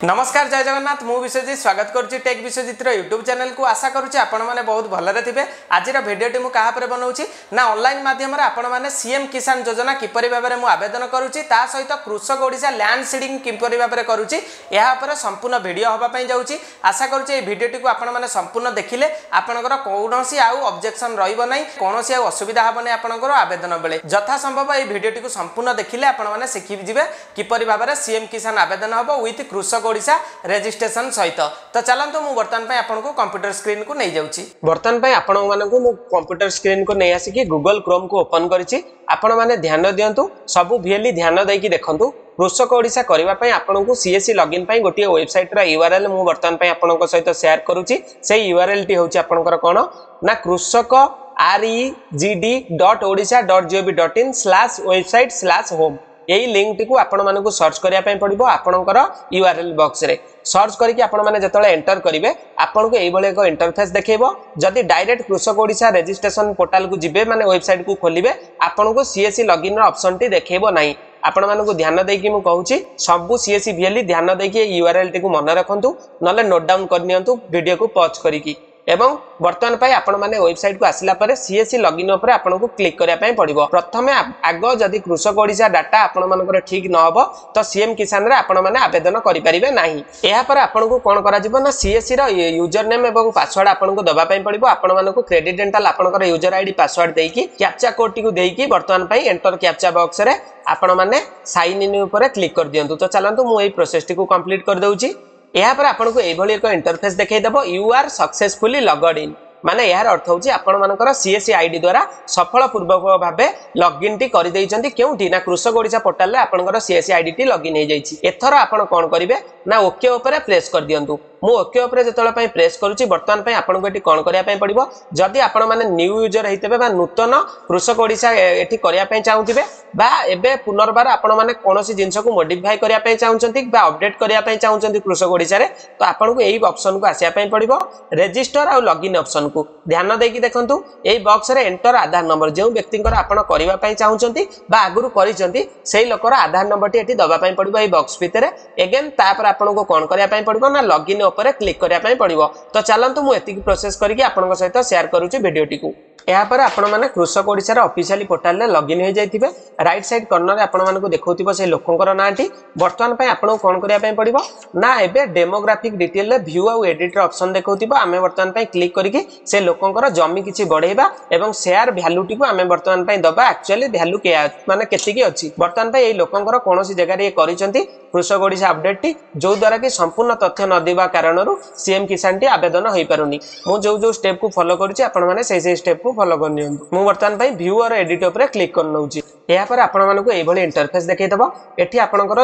नमस्कार जय जगन्नाथ मु विश्वजीत स्वागत करुच्ची टेक विश्वजीत यूट्यूब चैनल को आशा करुच्ची आपण मैंने बहुत भलरे थे। आज भिडियोटी मुझे क्या बनाऊँगी ना ऑनलाइन माध्यम आपण मैंने सीएम किसान योजना किपरि भाव में आवेदन करुच्ची ता सहित कृषक ओडिशा लैंड सीडिंग किपरि भाव में करुच्ची यापर संपूर्ण भिडियो होगापाई जाऊँगी। आशा करुच्ची भिडियोटी को आपण मैंने संपूर्ण देखिले आपणकर कौन आउ ऑब्जेक्शन रहिबो नै कौन असुविधा हेबो नै आपणकर आवेदन बेले यथा संभव ये भिडियोटी को संपूर्ण देखिले आपण मैंने शिखि जिवे किपरि भाव में सीएम किसान आवेदन हेबो विथ कृषक ओडिशा रजिस्ट्रेशन सहित। तो चलतु मु बर्तमान आपको कंप्यूटर स्क्रीन को नहीं जाऊँगी। बर्तमान आपण मानू मु कंप्यूटर स्क्रीन को नहीं आसिकी गूगल क्रोम को ओपन करिछि। आपण माने ध्यान दियंतु सबु भियली ध्यान देकी देखंतु कृषक ओडिशा करबा पई आपनको सीएससी लॉगिन पई गोटे वेबसाइट रा यूआरएल मु बर्तमान पई आपनको सहित शेयर करूछि। से यूआरएल टी होछि आपनकर कोन ना कृषक regd.odisha.gov.in/website/home यही लिंक टी को आपण मानकु सर्च करिया पई पड़िबो। आपनकर यूआरएल बॉक्स रे सर्च करके आपण माने जतले एंटर करिवे आपनको एई बळे एक इंटरफेस देखेबो। जदि डायरेक्ट कृषक ओडिशा रजिस्ट्रेशन पोर्टल को जिबे माने वेबसाइट को खोलिबे आपनको सीएससी लॉगिन रो ऑप्शन टी देखेबो नाही। आपण मानकु ध्यान देकी मु कहूची सबु सीएससी भियली ध्यान देकी यूआरएल टी को मन रखंतु नले नोट डाउन करनियंतु वीडियो को पॉज करिकी एवं वर्तमान पाई आपण माने वेबसाइट को आसिला परे सीएससी लॉगिन ऊपर आपनको क्लिक करिया पई पड़िबो। प्रथमे आगो जदि कृषक ओडिशा डाटा आपण मानकर ठीक न होबो तो सीएम किसान रे आपण माने आवेदन करि परिबे नाही। एहा पर आपनको कोन करा जिवो ना सीएससी रो यूजर नेम एवं पासवर्ड आपनको दबा पई पड़िबो। आपण माननको क्रेडिट डेंटल आपनकर यूजर आईडी पासवर्ड देकी कैप्चा कोड टी को देकी वर्तमान पाई एंटर कैप्चा बॉक्स रे आपण माने साइन इन ऊपर क्लिक कर दियंतु। तो चलंतु मु एई प्रोसेस टी को कंप्लीट कर दउची। यहाँ पर आपको एभली एक इंटरफेस देखैदेव you are successfully logged in माने यार अर्थ होची आपण मानकर सीएससी आईडी द्वारा सफल पूर्वक भाबे लॉगिन टी करि दैचंती केउठी ना कृषक ओडिशा पोर्टल रे आपनकर सीएससी आईडी टी लॉगिन हे जाईची। एथर आपण कोन करिवे ना ओके ऊपर प्रेस कर दियंतु। मु ओके ऊपर जतले पई प्रेस करूची वर्तमान पई आपनको एटी कोन करिया पई पड़िबो। जदि आपण माने न्यू यूजर हेतबे बा नूतन कृषक ओडिशा एटी करिया पई चाहुथिबे बा एबे पुनर्बार आपण माने कोनोसी जिंस को मॉडिफाई करिया पई चाहुचंती बा अपडेट करिया पई चाहुचंती कृषक ओडिशा रे तो आपनको एई ऑप्शन को आसिया पई पड़िबो रजिस्टर आ लॉगिन ऑप्शन को ध्यान देकी देखंतु। एई बॉक्स रे एंटर आधार नंबर जो व्यक्तिंकर आपण करिवा पई चाहुचंती बा आगुरु करिसंती सेई लोकर आधार नंबर टी एटी दबा पई पड़िबो। एई बॉक्स भितरे अगेन तापर आपनको कोन करिया पई पड़िबो ना लॉगिन ऊपर क्लिक करिया पई पड़िबो। तो चलंतु मु एतिकी प्रोसेस करके आपनक सहित शेयर करूची वीडियो टी को। यहाँ पर आपण माने कृषक ओडिशा रा ऑफिशियली पोर्टल रे लॉगिन हो जाइथिबे। राइट साइड कॉर्नर रे आपण मानकु देखौथिबो से लोकंकर नाटी वर्तमान पई आपनको कोन करिया पई पड़िबो ना एबे डेमोग्राफिक डिटेल रे व्यू आ एडिट ऑप्शन देखौथिबो। आमे वर्तमान पई क्लिक करिके से लोकंकर जमी किछि बढ़ेबा एवं शेयर वैल्यू टी को आमे वर्तमान पई दबा एक्चुअली वैल्यू के माने केतिकी अछि वर्तमान पई एई लोकंकर कोनोसी जगह रे करिसंती कृषक ओडिशा अपडेट टी जो द्वारा कि संपूर्ण तथ्य न देबा कारणरु सीएम किसान टी आवेदन होई पारुनी। मु जो स्टेप को फॉलो करूची आपण माने सेही स्टेप को फॉलो करनियंतु। मु वर्तमान पई व्यू और एडिट ऊपर क्लिक कर नउची। यहाँ पर आपण मानकु एभली इंटरफेस देखैतबो। एठी आपणकर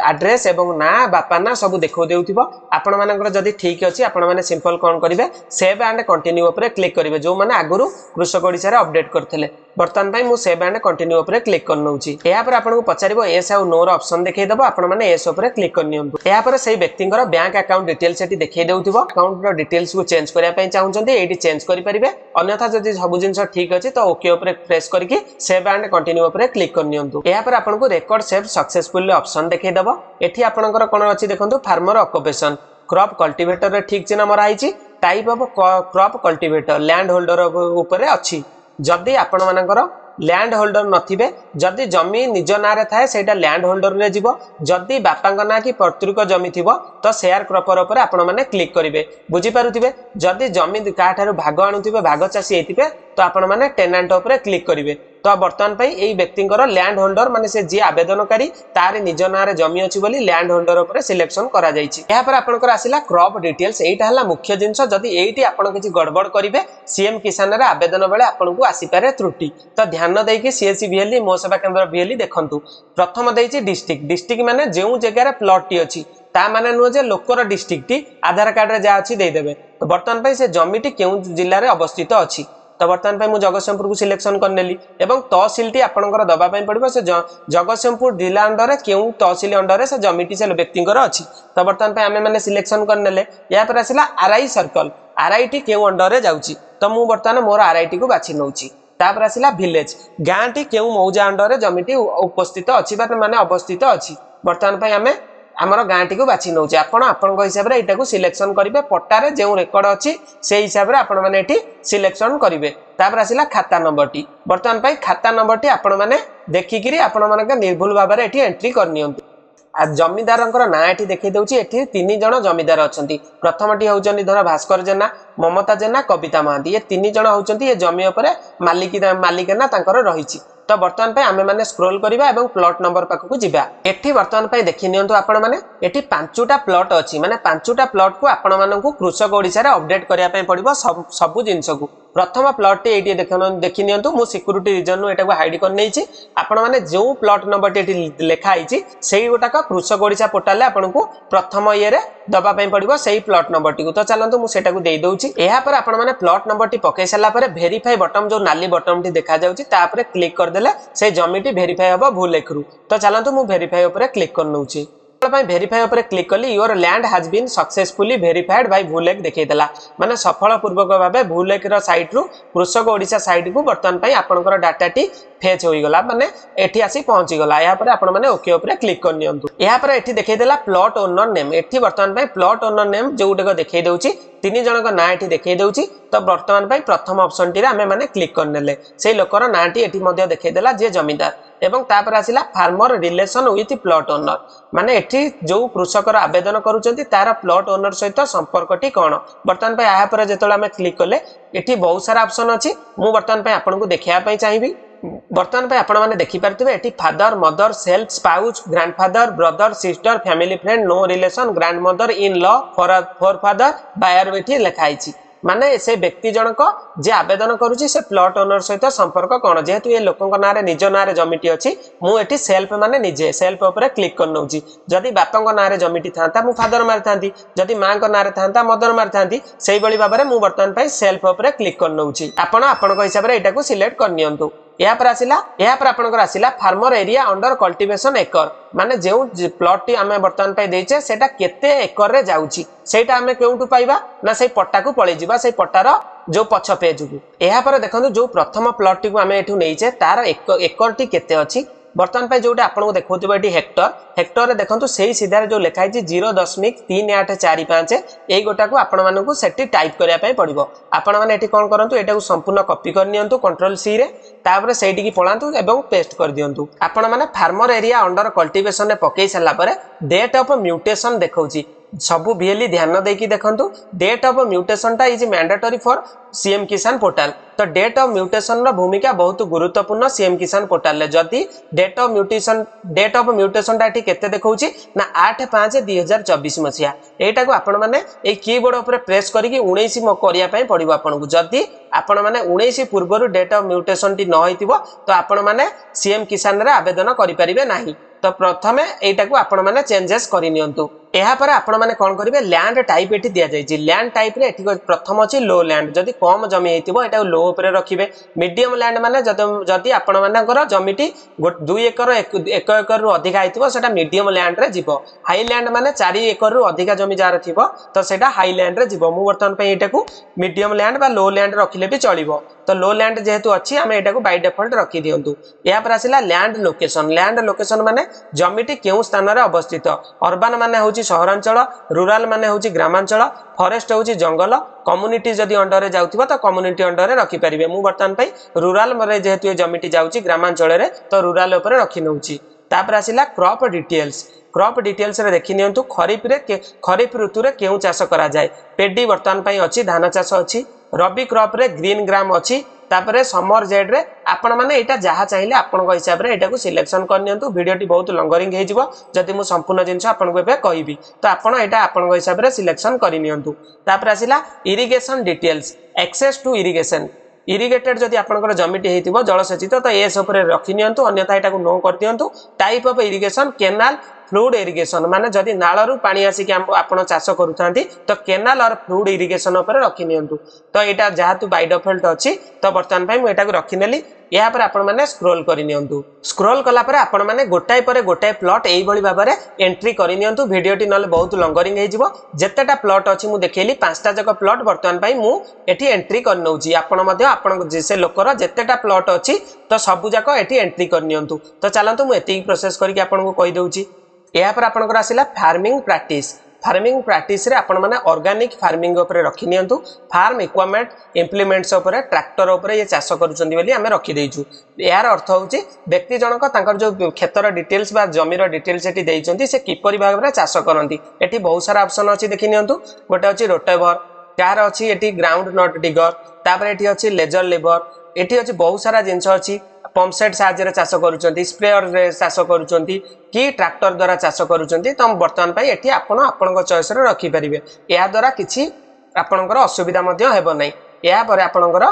एड्रेस एवं ना बापा ना सब देखौ देउथिबो। आपण मानकर जदी ठीक अछि आपण माने सिंपल कोन करिवे सेव एंड कंटिन्यू ऊपर क्लिक करिवे जो माने आगुरु कृषक ओडिसा रे अपडेट करथिले। वर्तमान पई मु सेव एंड कंटिन्यू ऊपर क्लिक कर नउची। यहाँ पर आपनको पचारिबो एस आ नो रो ऑप्शन देखैदबो आपण माने एस ऊपर क्लिक करनियंतु। यहाँ पर सेही व्यक्तिंकर बैंक अकाउंट डिटेल्स एठी देखै देउथिबो। अकाउंट रो डिटेल्स को चेंज करिया पई चाहुचंती एठी चेंज करि परिबे अन्यथा जदी सब जिंस ठीक अछि तो ओके ऊपर प्रेस करके सेव एंड कंटिन्यू ऊपर क्लिक करनियंतु। यहाँ पर आपनको रिकॉर्ड सेव सक्सेसफुली ऑप्शन देखैदबो। एठी आपणकर कोन अछि देखंतु फार्मर ऑक्युपेशन क्रॉप कल्टीवेटर रे ठीक चिन्ह मरा आइछि। Type of crop cultivator land holder ऊपर अछि। जदि आपण मानकर लैंड होल्डर नथिबे जदि जमी निज ना रे थाए सेटा लैंड होल्डर रे जीवो। जदि बापांक ना कि पत्रिक जमी थिबो तो शेयर क्रॉपर ऊपर आपण माने क्लिक करिवे। बुझी पारुथिबे जदि जमी काठारु भाग आनुथिबे भाग चासी हेतिबे तो आपण माने टेनेंट ऊपर क्लिक करिवे। तो वर्तमान पई एई व्यक्तिंकर लैंड होल्डर माने से जे आवेदनकारी तारे निज ना रे जमी अछि बोली लैंड होल्डर ऊपर सिलेक्शन करा जायछि। यहाँ पर आपनकर आसिला क्रॉप डिटेल्स एटा हला मुख्य जिंस। जदि एइटी आपण किछि गड़बड़ करिवे सीएम किसान रे आवेदन बेले आपनकु आसी पारे त्रुटि। तो ध्यान देकी सीएससी भिएली मो सेवा केंद्र भिएली देखंतु। प्रथम देइछि डिस्ट्रिक्ट डिस्ट्रिक्ट माने जेउ जगह रे प्लॉट टी अछि ता माने नुह जे लोकर डिस्ट्रिक्ट टी आधार कार्ड रे जा अछि दे देबे। तो वर्तमान पई से जमी टी केउ जिल्ला रे अवस्थित अछि तो वर्तमान पई मु जगतसिंहपुर को सिलेक्शन करनेली एवं तहसील टी आपनकर दबा पई पड़िबो से जगतसिंहपुर जिला अंडर रे केउ तहसील अंडर रे से जमी टी से व्यक्तिंकर अछि। तो वर्तमान पई आमे माने सिलेक्शन करनेले या पर आसिला आरआई सर्कल आरआई टी केउ अंडर रे जाउची तो मु वर्तमान मोर आरआई टी को बाछि नउची। तापर आसिला विलेज गांटी केउ मौजा अंडर रे जमी टी उपस्थित अछि बा माने अवस्थित अछि। वर्तमान पई आमे आमर गाँटी को बाछि नौचे आपण हिसाब से यहाँ सिलेक्शन करेंगे पट्टारे जो रेकर्ड अच्छी से हिसाब से आपण मैंने सिलेक्शन करेंगे तापर आसला खाता नंबर टी बर्तमान खाता नंबर टी आपण मैंने देखिकी आपण मान निर्भुल भाव में एंट्री करनी जमीदार ना ये देखी दूसरी ये 3 जन जमीदार अच्छा प्रथम टी होती धर भास्कर जेना ममता जेना कविता महांती ये 3 जन होती ये जमी उपर मालिकाना रही तो बर्तमान आम मैंने स्क्रोल करवा और प्लॉट नंबर पाखक जावा एटी बर्तमान देखी नियंतु आपण मैंने एटी 5टा प्लॉट अच्छी माने 5टा प्लॉट को आपण मानक कृषक ओडिशा रे अपडेट करने पड़ो सबू जिनस को प्रथम प्लॉट टी देखी नियंतु मु सिक्यूरिटी रीजन एटा को हाइड करने आपण माने जो प्लॉट नंबर टी लिखाई से गोटाक कृषक ओडिशा पोर्टाल आपन को प्रथम ये दबाई पड़ो से प्लॉट नंबर टी तो चलतु मुझे दे दूची यापर आपण माने प्लॉट नंबर टी पकई सारा वेरीफाई बटन जो नाली बटन टी देखा जाऊँगी क्लिक करदेले से जमीटी वेरीफाई हम भूल लेखरू तो चलतु मु वेरीफाई उपर क्लिक कर नौची वेरीफाई उपर क्लिक कली your land has been successfully verified by Bhulekh देखैतला माने सफल पूर्वक भाबे भूलेक रो साइट रु कृषक ओडिशा साइट को बर्तमान पई आपनकर डाटा टी फेच होई गला माने एठी आसी पहुंची गला या पर आपण माने ओके उपर क्लिक कर नियंतु या पर एठी देखैतला प्लॉट ओनर नेम एठी बर्तमान पई प्लॉट ओनर नेम जोउटक देखै दउची 3 जनक ना एठी देखै दउची तो बर्तमान पई प्रथम ऑप्शन टी रे हमें माने क्लिक करनेले से लोकर नाटी एठी मध्ये देखै देला जे जमीदार एवं तापर आसिला farmer relation with plot owner माने एठी जो कृषकर आवेदन करूचंती तार प्लॉट ओनर सहित संपर्कटी कौन बर्तमान पे यहाँ पर जो आम क्लिक कले एठी बहुत सारा ऑप्शन अच्छी मु बर्तमान पे आपन को देखिया चाहिए बर्तमान पे आपण माने देखि पारथिबे एठी father mother self spouse grandfather brother sister family friend no relation grandmother in law for father बायर एठी लिखाई माने से व्यक्ति जनक जे आवेदन करुची से प्लॉट ओनर सहित संपर्क कौन जेहेतु ये लोकन नारे निज नारे जमीटी अच्छी मु एठी सेल्फ माने निजे सेल्फ ऊपर क्लिक कर नउची जदि बापन नारे जमीटी थांता मु फादर मार थांती जदि मां को नारे थांता मदर मार थांती सेही बळी भाबरे मु बर्तमान पई सेल्फ ऊपर क्लिक कर नउची आपण हिसाब रे एटा को सिलेक्ट कर नियंतु या पर आसिला या पर आपनकर आसिला फार्मर एरिया अंडर कल्टीवेशन एकर माने जो प्लॉट टी आमे बर्तमान पई देचे सेटा केते एकर रे जाउची सेटा आमे केउटु पाइबा ना से पट्टा को पळै जिबा से पट्टार जो पछ पेज को या पर देखंतु जो प्रथम प्लॉट टी को आमे एठु नेइचे तार एकर टी केते अछि बर्तमान पे जोटा आपको देखो ये हेक्टर हेक्टर रे देखो से ही सीधार जो लिखाई 0.3845 यही गोटा को आपण मानू से टाइप करने पड़ो आपण मैंने कौन करूँ यहाँ संपूर्ण कॉपी कर नियंतु कंट्रोल सी रे तापर से पलांतु एवं पेस्ट कर दियंतु आपण मैंने फार्मर एरिया अंडर कल्टीवेशन रे पकई सारा पर डेट ऑफ म्यूटेशन देखौची सबू बीएलई ध्यान देकी देखंतु डेट ऑफ म्यूटेशन टा इज मैंडेटरी फॉर सीएम किसान पोर्टल तो डेट ऑफ म्यूटेशन रो भूमिका बहुत गुरुत्वपूर्ण सीएम किसान पोर्टल ले जदी डेट ऑफ म्यूटेशन टा केते देखौची ना 8/5/2024 मसिया एटा को आपण माने ए कीबोर्ड ऊपर प्रेस करिकि 19 करिया पई पड़िबो आपण को जदी आपण माने 19 पूर्वरु डेट ऑफ म्यूटेशन टी न होइतिबो तो आपण माने सीएम किसान रे आवेदन करि परिबे नाही तो प्रथमे एटा को आपण माने चेंजेस करि नियंतु एहा पर आपण माने कोन करिवे लैंड टाइप एठी दिया जायछि लैंड टाइप रे एठी प्रथम अछि लो लैंड जदी कम जमी हेतिबो एटा लो ऊपर रखिबे मीडियम लैंड माने जदी आपण मानकर जमीटी 2 एकर 1 एकर रु अधिक आइतिबो सेटा मीडियम लैंड रे जिवो हाई लैंड माने 4 एकर रु अधिक जमी जार थिबो तो सेटा हाई लैंड रे जिवो मु वर्तमान पे एटा को मीडियम लैंड बा लो लैंड रखिले भी चलिबो तो लो लैंड जेहेतु अच्छी आम एटा को बाय डिफॉल्ट रखी दियंतु या पर आसिला लैंड लोकेशन माने जमीटी केउ स्थान रे अवस्थित अर्बन माने होची सहरांचल रूरल माने होची ग्रामांचल फॉरेस्ट होची जंगल कम्युनिटी जदी अंडर रे जाउथिबो तो कम्युनिटी अंडर रे रखि परिबे मु वर्तमान पई रूरल मरे जेहेतु ए जमीटी जाउची ग्रामांचल रे तो रूरल ऊपर रखि नउची तापर आसिला क्रॉप डिटेल्स रे देखि नियंतु खरीफ ऋतु रे केउ चाष करा जाय पेडी वर्तमान पई अछि धान चाष अछि रबी क्रॉप रे ग्रीन ग्राम अछि तापरे समर जेड रे आपण माने एटा जहा चाहिए आपण हिसाब रे एटा को सिलेक्शन कर नियंतु वीडियोटी बहुत लंगरिंग हे जिवो जदि मु संपूर्ण जिंस आपण को एबे कहबी तो आपण एटा आपण हिसाब रे सिलेक्शन करि नियंतु तापर आसिला irrigation details access to irrigation irrigated जदि आपनकर जमीटी हेतिबो जलसेचित तो एस ऊपर रखि नियंतु अन्यथा एटा को नो कर दियंतु type of irrigation canal flood irrigation माने जदि नाळरू पानी आसी के आपण चाष करूथांती तो केनाल और फ्लूड इरिगेशन ऊपर रखि नियंतु तो एटा जहातु बाय डिफॉल्ट अछि तो वर्तमान पई मु एटा को रखि नेली या पर आपण माने स्क्रॉल करि नियंतु स्क्रॉल कला पर आपण माने गोटाय पर गोटाय प्लॉट एई बळी भाबरे एंट्री करि नियंतु वीडियोटी नले बहुत लंगरिंग हे जिवो जेतेटा प्लॉट अछि मु देखेली 5टा जक प्लॉट वर्तमान पई मु एठी एंट्री कर नउची आपण मध्ये आपण जे लोकर जेतेटा प्लॉट अछि तो सबु जक एठी एंट्री कर नियंतु तो चलंतु मु एती प्रोसेस करि के आपण को कहि दउची या पर आपनकर आसिला फार्मिंग प्रैक्टिस रे आपण माने ऑर्गेनिक फार्मिंग ऊपर रखि नियंतु फार्म इक्विपमेंट इंप्लीमेंट्स ऊपर ट्रैक्टर ऊपर ये चाष करूछंदी बोली हमें रखि देइछु। यार अर्थ होउची व्यक्ति जनक तांकर जो क्षेत्र डिटेल्स बा जमीर डिटेल्स एटी देइचंती से किपरि भाग रे चाष करंती। एटी बहुत सारा ऑप्शन अछि देखि नियंतु। गोटे अछि रोटेवर, तार अछि एटी ग्राउंड नट डिगर, तापर एटी अछि लेजर लेबर, एटी अछि बहुत सारा जिंस अछि। पंप सेट साहाय्य चाष करूछंती, स्प्रेयर रे चाष करूछंती कि ट्रैक्टर द्वारा चाष करूछंती। तो वर्तमान पई एठी आपण आपनक चॉइस रे रखि परिबे। या द्वारा किछि आपनकर असुविधा मध्ये हेबो नै। या पर आपनकर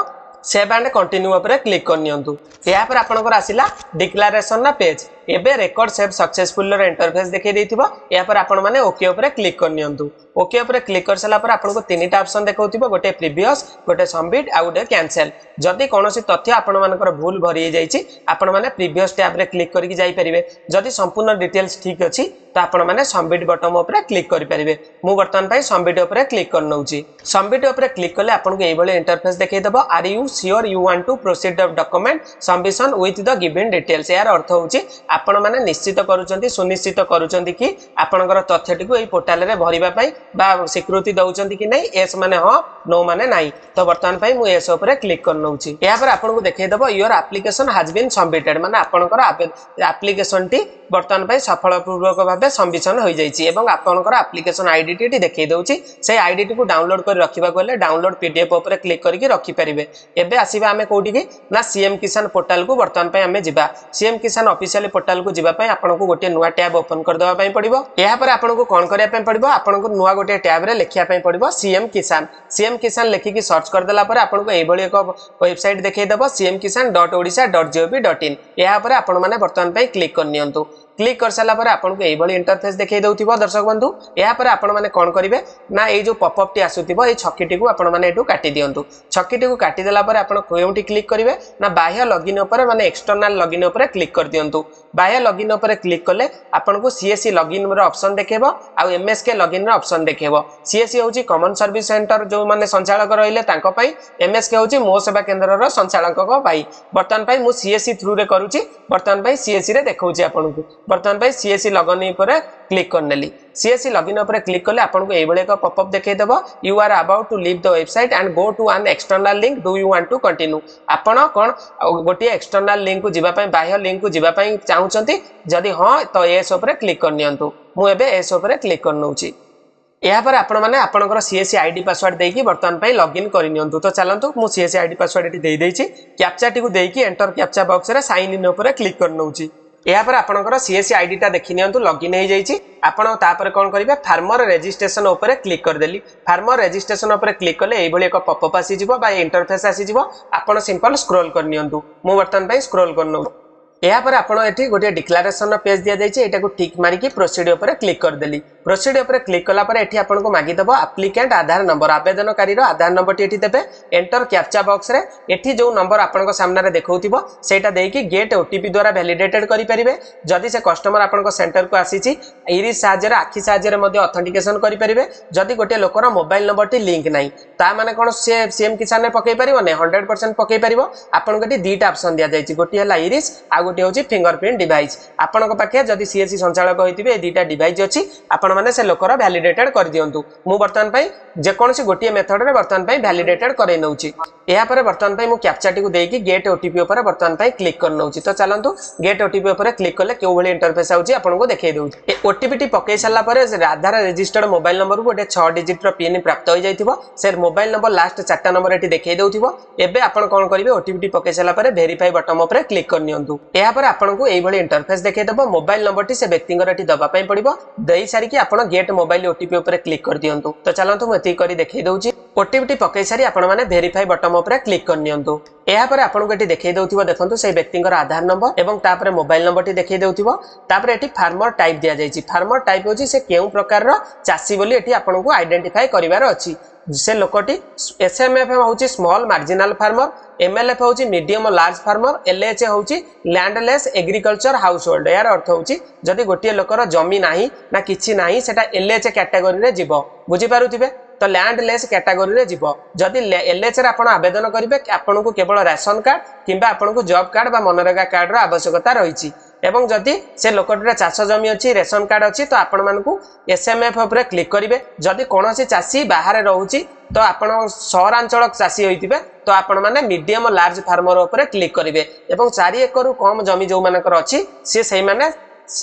सेव एंड कंटिन्यू ऊपर क्लिक कर नियंतु। या पर आपनकर आसिला डिक्लेरेशन ना पेज एबे रिकॉर्ड सेव सक्सेसफुल रे इंटरफेस देखै दैथिबो। या पर आपण माने ओके ऊपर क्लिक कर नियंतु। ओके ऊपर क्लिक कर सला पर आपनको तीनटा ऑप्शन देखौथिबो, गोटे प्रीवियस, गोटे सबमिट आ गोटे कैंसिल। जदि कोनोसी तथ्य आपण मानकर भूल भरि जाईछि आपण माने प्रीवियस टैब रे क्लिक करिक जाई परिबे। जदि संपूर्ण डिटेल्स ठीक अछि तो आपण माने सबमिट बटन ऊपर क्लिक करि परिबे। मु वर्तमान पई सबमिट ऊपर क्लिक कर नउछि। सबमिट ऊपर क्लिक करले आपनको एई भले इंटरफेस देखै देबो। Are you sure you want to proceed the document submission with the given details. यार अर्थ होउछि आपण माने निश्चित करूचंती, सुनिश्चित करूचंती कि आपनकर तथ्यटी को एई पोर्टल रे भरिबा पई बा स्वीकृति दउचंती कि नै। एस माने हां, नो माने नाही। तो वर्तमान पई मु एस ऊपर क्लिक कर नउछि। या पर आपनको देखै देबो your application has been submitted, माने आपनकर एप्लीकेशन टी वर्तमान पई सफलपूर्वक भाबे सबमिशन होई जाईछि एवं आपनकर एप्लीकेशन आईडी टी देखै दउछि। से आईडी टी को डाउनलोड कर रखिबा गले डाउनलोड पीडीएफ ऊपर क्लिक करके रखि परिबे। एबे आसीबा हमें कोठी की ना सीएम किसान पोर्टल को वर्तमान पई हमें जिबा। सीएम किसान ऑफिशियल पोर्टल को जिबा पई आपनको गोटे नुवा टैब ओपन कर देबा पई पड़िबो। या पर आपनको कोन करिया पई पड़िबो, आपनको नुवा गोटे टैब रे लिखिया पई पड़िबो सीएम किसान लिखि की सर्च कर देला पर आपनको एई भली एक वेबसाइट देखै देबो cmkisan.odisha.gov.in। या पर आपण माने वर्तमान पई क्लिक कर नियंतु। क्लिक कर साला पर आपनको एई भली इंटरफेस देखै दउथिबो दर्शक बंधु। या पर आपण माने कोन करिवे ना एई जो पॉपअप टी आसुथिबो एई छक्कीटी को आपण माने एटू काटी दियंतु। छक्कीटी को काटी देला पर आपण कोउटी क्लिक करिवे ना बाह्य लॉगिन ऊपर माने एक्सटर्नल लॉगिन ऊपर क्लिक कर दियंतु। बाह्य लॉगिन ऊपर क्लिक करले आपनको सीएससी लॉगिन रे ऑप्शन देखेबो आ एमएसके लॉगिन रे ऑप्शन देखेबो। सीएससी होची कॉमन सर्विस सेंटर जो माने संचालक रहिले तांको पई, एमएसके होची मो सेवा केंद्र रो संचालक को पई। वर्तमान पई मु सीएससी थ्रू रे करूची। वर्तमान पई सीएससी रे देखौची आपनको। वर्तमान पई सीएससी लॉगिन ऊपर क्लिक करनेली। सीएससी लॉगिन ऊपर क्लिक करले आपनको एई भले एक पॉपअप देखै देबो you are about to leave the website and go to an external link, do you want to continue. आपण कोन गोटे एक्सटर्नल लिंक को जिबा पई, बाह्य लिंक को जिबा पई चाहुचंती, जदि हां तो एस ऊपर क्लिक कर नियंतु। मु एबे एस ऊपर क्लिक कर नउची। या पर आपण माने आपनकर सीएससी आईडी पासवर्ड देकी वर्तमान पई लॉगिन करि नियंतु। तो चलंतु मु सीएससी आईडी पासवर्ड एटी देई देछि। कैप्चा टी को देकी एंटर कैप्चा बॉक्स रे साइन इन ऊपर क्लिक कर नउची। या पर आपनकर सीएससी आईडी टा देखि नियंतु, लॉगिन हो जाईछि। आपण तापर कोन करिवे फार्मर रजिस्ट्रेशन ऊपर क्लिक कर देली। फार्मर रजिस्ट्रेशन ऊपर क्लिक करले एई भली एक पॉपअप आसी जिवो बा इंटरफेस आसी जिवो। आपण सिंपल स्क्रॉल कर नियंतु। मु वर्तमान पई स्क्रॉल कर नउ। या पर आपण एठी गोटे डिक्लेरेशन पेज दिया जाईछि, एटा को टिक मारी की प्रोसीड ऊपर क्लिक कर देली। प्रोसीड ऊपर क्लिक कला पर एठी आपण को मागी दबो एप्लीकेंट आधार नंबर, आवेदनकारी रो आधार नंबर टी एठी देबे। एंटर कैप्चा बॉक्स रे एठी जो नंबर आपण को सामने रे देखौथिबो सेटा देकी गेट ओटीपी द्वारा वैलिडेटेड करि परिबे। जदि से कस्टमर आपण को सेंटर को आसीछि इरिस साहाय्य रे आखि साहाय्य रे मध्ये ऑथेंटिकेशन करि परिबे। जदि गोटे लोकर मोबाइल नंबर टी लिंक नाही ता माने कोन से सीएम किसान ने पकई परिबो ने 100% पकई परिबो। आपण को एठी दीटा ऑप्शन दिया जाईछि, गोटी हला इरिस आ गोटी होछि फिंगरप्रिंट डिवाइस। आपण को पाखे जदि सीएससी संचालक होइतिबे ए दीटा डिवाइस अछि, आपण माने से लोकर वैलिडेटेड कर दियंतु। मु वर्तमान पई जे कोनसी गोटी मेथड रे वर्तमान पई वैलिडेटेड करै नउछि। या पर वर्तमान पई मु कैप्चा टी को देकी गेट ओटीपी ऊपर वर्तमान पई क्लिक कर नउछि। तो चलंतु गेट ओटीपी ऊपर क्लिक करले केउ भली इंटरफेस आउछि आपण को देखै दउछि। ए ओटीपी टी पकै सल्ला पर आधार रजिस्टर्ड मोबाइल नंबर को गोटे 6 डिजिट रो पिन प्राप्त होई जाइथिबो। से मोबाइल नंबर लास्ट 4टा नंबर एटी देखै दउथिबो। एबे आपण कोन करिवे ओटीपी टी पकै सल्ला पर वेरीफाई बटन ऊपर क्लिक कर नियंतु। या पर आपण को एई भली इंटरफेस देखै दबो। मोबाइल नंबर टी से व्यक्तिंगर एटी दबा पई पड़िबो। देई सारी कि आपण गेट मोबाइल ओटीपी ऊपर क्लिक कर दियंतु। तो चलंतु म एती करी देखै दउछि। ओटीपी टी पकै सारी आपण माने वेरीफाई बटन ऊपर क्लिक कर नियंतु। या पर आपण को एटी देखै दउथिबो, देखंतु से व्यक्तिंगर आधार नंबर एवं तापर मोबाइल नंबर टी देखै दउथिबो। तापर एटी फार्मर टाइप दिया जाईछि। फार्मर टाइप होछि से केउ प्रकार रो चासी बोली एटी आपण को आइडेंटिफाई करिवार अछि। से लोकटी एसएमएफ होछि स्मॉल मार्जिनल फार्मर, एमएलएफ होछि मीडियम लार्ज फार्मर, एलएच होछि लैंडलेस एग्रीकल्चर हाउस होल्ड। यार अर्थ होछि जदि गोटिए लोकर जमी नाही ना किछि नाही सेटा एलएच कैटेगरी रे जिवो। बुझी पारुथिबे तो लैंडलेस कैटेगरी रे जिवो। जदि एलएच रे आपण आवेदन करिवे आपण को केवल राशन कार्ड किंबा आपण को जॉब कार्ड बा मनरेगा कार्ड रो आवश्यकता रहिछि। एवं जदि से लोकटर चाष जमी अच्छी रेशन कार्ड अच्छी तो आपण मानकू एसएमएफ उपरे क्लिक करेंगे जदि कौन चाषी बाहर रोचे तो आपण सहरांचल चाषी होते तो आपण मैंने मीडियम लार्ज फार्मर उपरे क्लिक करेंगे एवं 4 एकड़ कम जमी जो मानकर अच्छी सी से मैंने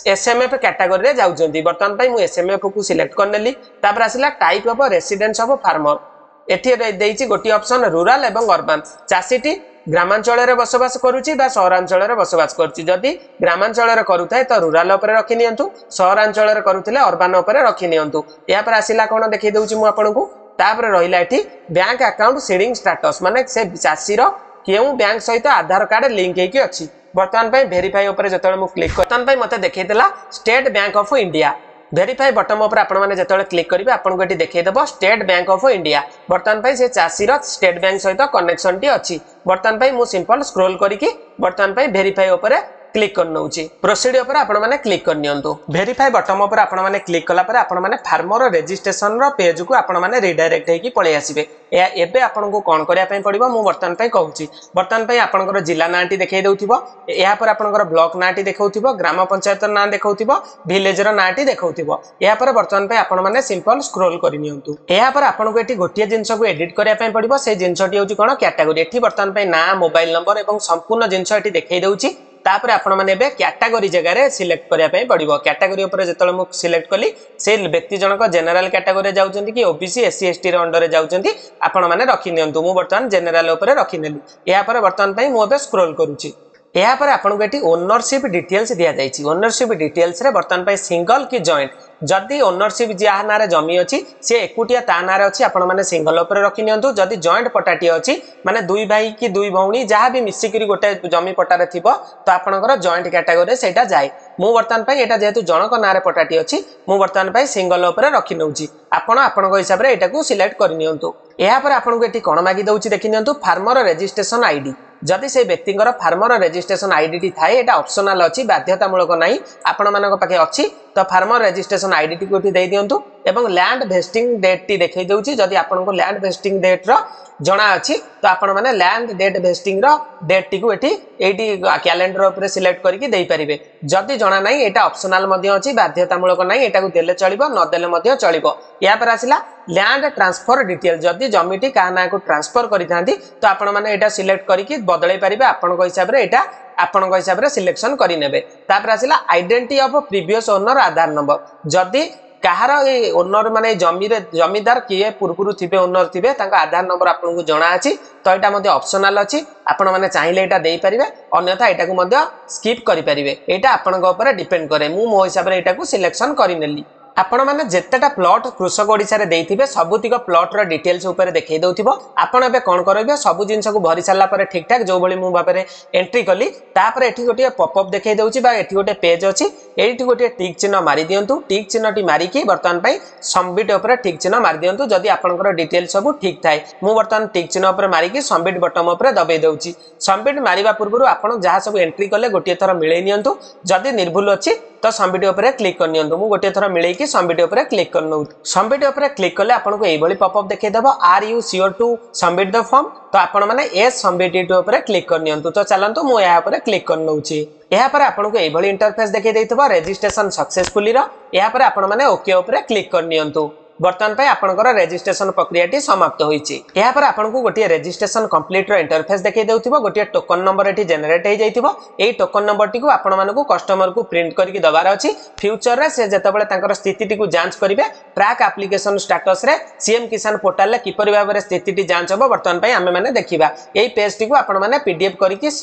एसएमएफ कैटेगरी रे जाउछंती वर्तमान पई मु एसएमएफ को सिलेक्ट करनेली तापर आसिला type of residence of farmer एठी देइछि गोटी ऑप्शन रूरल एवं अर्बन चाषीटी ग्रामांचल रे बसवास करूछि बा सहरांचल रे बसवास करूछि जदि ग्रामांचल रे करूथाय तो रूरल ऊपर रखि नियंतु सहरांचल रे करूथिले अर्बन ऊपर रखि नियंतु या पर आसिला कोन देखै दउछि मु आपनकू तापर रहिला एठी बैंक अकाउंट सीडिंग स्टेटस माने से चाषी रो केउ बैंक सहित आधार कार्ड लिंक हेकि अछि वर्तमान पे वेरीफाई ऊपर जतले मु क्लिक वर्तमान पे मते देखैतला State Bank of India verify button ऊपर आपण माने जतले क्लिक करिवे आपन को एटी देखै देबो स्टेट बैंक ऑफ इंडिया वर्तमान पे से चासी रो स्टेट बैंक सहित कनेक्शन टी अछि वर्तमान पे मु सिंपल स्क्रॉल करिकि वर्तमान पे वेरीफाई ऊपर क्लिक कर नउची प्रोसीड ऊपर आपण माने क्लिक कर नियंतु वेरीफाई बटन ऊपर आपण माने क्लिक कला पर आपण माने फार्मर रजिस्ट्रेशन रो पेज को आपण माने रिडायरेक्ट हेकी पळे आसीबे एबे आपण को कोन करिया पय पड़िबो मु वर्तमान पय कहूची वर्तमान पय आपनकर जिल्ला नाटी देखै दउथिबो या पर आपनकर ब्लॉक नाटी देखौथिबो ग्राम पंचायत ना देखौथिबो विलेज रो नाटी देखौथिबो या पर वर्तमान पय आपण माने सिंपल स्क्रॉल करि नियंतु या पर आपण को एटी गोटिया जिंस को एडिट करिया पय पड़िबो से जिंसटी होची कोन कैटेगरी एठी वर्तमान पय ना मोबाइल नंबर एवं संपूर्ण जिंस एठी देखै दउची तापर आपण माने बे कैटेगरी जगह रे सिलेक्ट करिया पय पड़िबो कैटेगरी ऊपर जतले मु सिलेक्ट कली से व्यक्ति जनक जनरल कैटेगरी रे जाउचंती कि ओबीसी एससी एसटी रे अंडर रे जाउचंती आपण माने रखि नियंतु मु वर्तमान जनरल ऊपर रखि नेली या पर वर्तमान पय मु बे स्क्रॉल करूची या पर आपण को एटी ओनरशिप डिटेल्स दिया जायछि ओनरशिप डिटेल्स रे वर्तमान पय सिंगल कि जॉइंट जदि ओनरशिप जिहा नारे जमी अछि से एकुटिया ता नारे अछि आपण माने सिंगल ऊपर रखि नियंतु जदि जॉइंट पटाटी अछि माने दुई भाई कि दुई भौणी जहा भी मिसी करी गोटे जमी पटारे थिबो तो आपनकर जॉइंट कैटेगरी सेटा जाय मु वर्तमान पय एटा जेतु जनक नारे पटाटी अछि मु वर्तमान पय सिंगल ऊपर रखि नउची आपनको हिसाब रे एटा को सिलेक्ट कर नियंतु या पर आपनको एटी कोन मागी दउची देखि नियंतु फार्मर रजिस्ट्रेशन आईडी जदि से व्यक्तिंकर फार्मर रजिस्ट्रेशन आईडी टी थाए एटा ऑप्शनल अछि बाध्यतामूलक नाही आपण मानक पाखे अछि तो फार्मर रजिस्ट्रेशन आईडी टी कोठी देई दियंतु एवं लैंड वेस्टिंग डेट टी देखै दउची जदि आपनको लैंड वेस्टिंग डेट रो जणा अछि तो आपण माने लैंड डेट वेस्टिंग रो डेट टी को एटी कैलेंडर ऊपर सिलेक्ट करके देई परिबे जदि जणा नाही एटा ऑप्शनल मध्ये अछि बाध्यतामूलक नाही एटा को देले चलिबो न देले मध्ये चलिबो या पर आसिला लैंड ट्रांसफर डिटेल जदि जमीटी का ना को ट्रांसफर करिथांती तो आपण माने एटा सिलेक्ट करके बदलै परिबे आपनको हिसाब रे एटा आपनको हिसाब रे सिलेक्शन करि नेबे तापर आसिला identity of previous owner Aadhaar number जदि कहार ए ओनर माने जमीदार किए पूर्वरु थिबे ओनर थिबे तांका आधार नंबर आपनको जणा अछि तो एटा मध्ये ऑप्शनल अछि आपण माने चाहिले एटा देई परिबे अन्यथा एटा को मध्ये स्किप करि परिबे एटा आपनको ऊपर डिपेंड करे मु मो हिसाब रे एटा को सिलेक्शन करि नेली आपण माने जेतेटा प्लॉट कृषक ओडिसा रे देइथिबे सबुतिक प्लॉट रो डिटेल्स ऊपर देखै दउथिबो आपण एबे कोन करबे सब जिंस को भरि साला पर ठीक ठाक जो बळी मु बापरे एंट्री कली तापर एठी गोटे पॉपअप देखै दउची बा एठी गोटे पेज अछि एठी गोटे टिक चिन्ह मारि दियंतु टिक चिन्ह टी मारि की वर्तमान पई सबमिट ऊपर टिक चिन्ह मारि दियंतु जदि आपनकर डिटेल सब ठीक थाए मु वर्तमान टिक चिन्ह ऊपर मारि की सबमिट बटन ऊपर दबे दउची सबमिट मारिबा पूर्वरु आपण जहा सब एंट्री कले गोटे थरा मिलै नियंतु जदि निर्भुल अछि तो सबमिट ऊपर क्लिक कर नियंतु मु गोटे थरा मिलै की सबमिट ऊपर क्लिक करनु सबमिट ऊपर क्लिक करले आपनको एई भली पॉपअप देखै देबो are you sure to submit the form तो आपण माने एस सबमिट इट ऊपर क्लिक कर नियंतु तो चलंतु मु या ऊपर क्लिक कर नउची या पर आपनको एई भली इंटरफेस देखै दैथबो रजिस्ट्रेशन सक्सेसफुली रो या पर आपण माने ओके ऊपर क्लिक कर नियंतु वर्तमान पे आपनकर रजिस्ट्रेशन प्रक्रियाटी समाप्त होईची या पर आपनको गोटे रजिस्ट्रेशन कंप्लीट रो इंटरफेस देखै देउथिबो गोटे टोकन नंबर एठी जनरेट हे जाइथिबो एई टोकन नंबर टी को आपण मानको कस्टमर को प्रिंट करके दबार अछि फ्यूचर रे से जतबेले तांकर स्थिति टी को जांच करिवे ट्रैक एप्लीकेशन स्टेटस रे सीएम किसान पोर्टल ले किपरि भाबरे स्थिति टी जांच होबो वर्तमान पे हमें माने देखिबा एई पेज टी को आपण माने पीडीएफ करके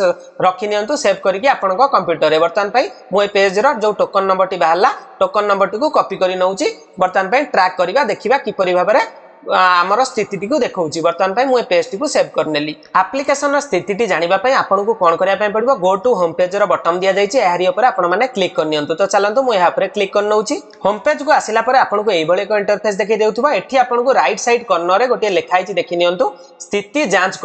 रखि नियंतु सेव करके आपनको कंप्यूटर रे वर्तमान पे मो ए पेज रो जो टोकन नंबर टी बाहरला टोकन नंबर टी को कॉपी करी नउची वर्तमान पे ट्रैक करिवा देखिबा किपरि भाबरे आमर स्थिति टी को देखौची वर्तमान पे मु ए पेज टी को सेव कर नेली एप्लीकेशन रो स्थिति टी जानिबा पय आपनको कोन करिया पय पड़िबो गो टू होम पेज रो बटन दिया जायछि एहारी ऊपर आपण माने क्लिक कर नियंतु तो चलंतु मु एहा ऊपर क्लिक कर नउची होम पेज को आसिला पर आपनको एई बळे को इंटरफेस देखै देउथबा एठी आपनको राइट साइड कॉर्नर रे गोटे लेखाइछि देखि नियंतु स्थिति जांच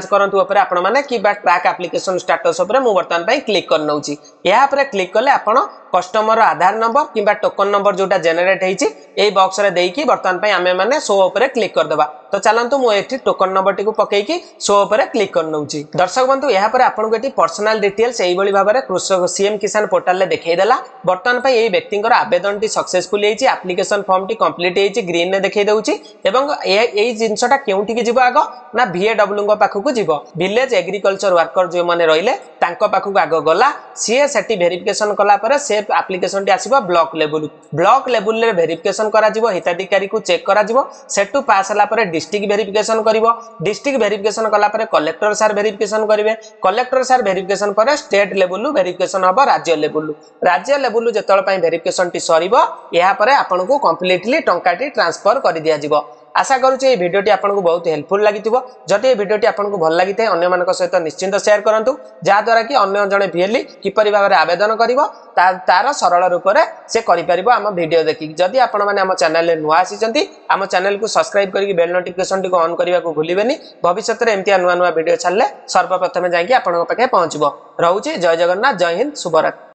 करंतु ऊपर आपण माने कि बा ट्रैक एप्लीकेशन स्टेटस ऊपर मु वर्तमान पय क्लिक कर नउची एहा ऊपर क्लिक करले आपण कस्टमर आधार नंबर किंबा टोकन नंबर जोटा जेनेरेट होईची एई बॉक्स रे देईकी वर्तमान पई आमे माने शो ऊपर क्लिक कर देबा। तो चलंतु मु एठी टोकन नंबर टिकु पकेईकी शो ऊपर क्लिक कर नउची। दर्शक बंधु यहाँ पर आपन को एठी पर्सनल डिटेल्स एई बळी भाबरे कृषक सीएम किसान पोर्टल ले देखै देला। वर्तमान पई एई व्यक्तिंकर आवेदन टी सक्सेसफुल हेची, एप्लीकेशन फॉर्म टी कंप्लीट हेची ग्रीन ने देखै दउची एवं एई जिंसटा केउंटी की जिवो आगो ना VAW को पाखकु जिवो। विलेज एग्रीकल्चर वर्कर जो माने रहिले तांको पाखकु आगो गला सीए सेटी वेरिफिकेशन कला परे से एप्लीकेशन टी आसीबो ब्लॉक लेवल रे वेरिफिकेशन करा जिवो, हिताधिकारी को चेक करा जिवो, सेटु पास हला परे डिस्ट्रिक्ट वेरिफिकेशन करिवो, डिस्ट्रिक्ट वेरिफिकेशन कला परे कलेक्टर सर वेरिफिकेशन करिवे, कलेक्टर सर वेरिफिकेशन परे स्टेट लेवल वेरिफिकेशन हबो राज्य लेवल जेतळ पई वेरिफिकेशन टी सरीबो एहा परे आपन को कंप्लीटली टंकाटी ट्रांसफर करि दिया जिवो। आशा करूँ ये भिडियोटी आपको बहुत हेल्पफुल लगी जदि ये भिडियोटी आपको भल लगी था अन्य मान सहित निश्चिंत शेयर करूँ जहाद्वारा कि अन्य जड़े भिएली किपरि भाव में आवेदन कर तार सरल रूप से कर आम भिडियो देखिक। जदि आपण मैंने आम चैनल नुआ आसी आम चैनल को सब्सक्राइब करके बेल नोटिफिकेशन टी ऑन करने को भूलें। भविष्य में एमती नुआ नुआ भिडियो छाड़े सर्वप्रथम जाकि आपंक पाखे पहुँचब। रोचे जय जगन्नाथ, जय हिंद, शुभरात्रि।